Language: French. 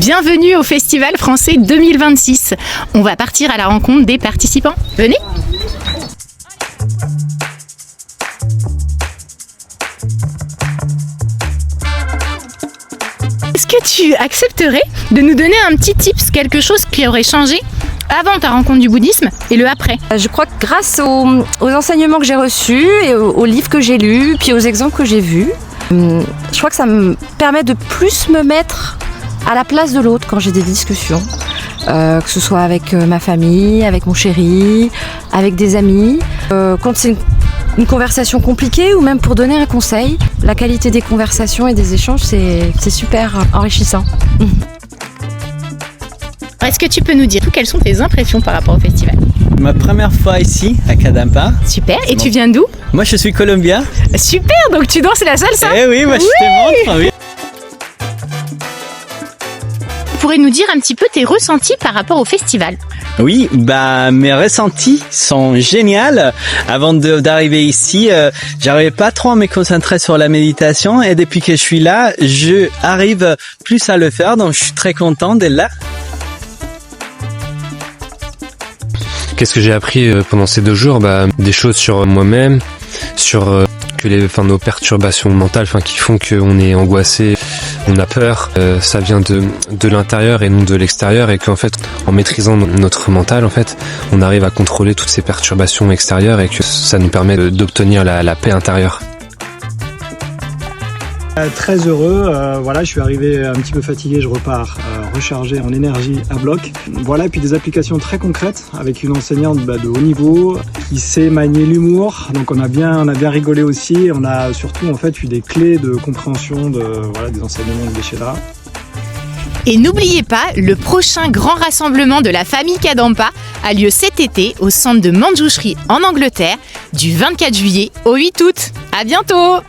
Bienvenue au Festival français 2026. On va partir à la rencontre des participants. Venez. Est-ce que tu accepterais de nous donner un petit tips, quelque chose qui aurait changé avant ta rencontre du bouddhisme et le après? Je crois que grâce aux enseignements que j'ai reçus et aux livres que j'ai lus, puis aux exemples que j'ai vus, je crois que ça me permet de plus me mettre à la place de l'autre quand j'ai des discussions, que ce soit avec ma famille, avec mon chéri, avec des amis. Quand c'est une conversation compliquée ou même pour donner un conseil, la qualité des conversations et des échanges, c'est super enrichissant. Est-ce que tu peux nous dire quelles sont tes impressions par rapport au festival? Ma première fois ici, à Kadampa. Super, et tu viens d'où? Moi je suis colombien. Super, donc tu danses la salsa? Eh oui, moi je te montre, oui. Tu pourrais nous dire un petit peu tes ressentis par rapport au festival? Oui, mes ressentis sont géniaux. Avant d'arriver ici, j'arrivais pas trop à me concentrer sur la méditation et depuis que je suis là, je arrive plus à le faire, donc je suis très content d'être là. Qu'est-ce que j'ai appris pendant ces 2 jours? Des choses sur moi-même, sur que nos perturbations mentales, qui font qu'on est angoissé, on a peur, ça vient de l'intérieur et non de l'extérieur, et qu'en fait, en maîtrisant notre mental, on arrive à contrôler toutes ces perturbations extérieures et que ça nous permet d'obtenir la paix intérieure. Très heureux, je suis arrivé un petit peu fatigué, je repars rechargé en énergie à bloc. Voilà, et puis des applications très concrètes avec une enseignante de haut niveau qui sait manier l'humour, donc on a bien rigolé aussi, on a surtout eu des clés de compréhension des enseignements de Geshe-la. Et n'oubliez pas, le prochain grand rassemblement de la famille Kadampa a lieu cet été au centre de Manjushri en Angleterre, du 24 juillet au 8 août. À bientôt!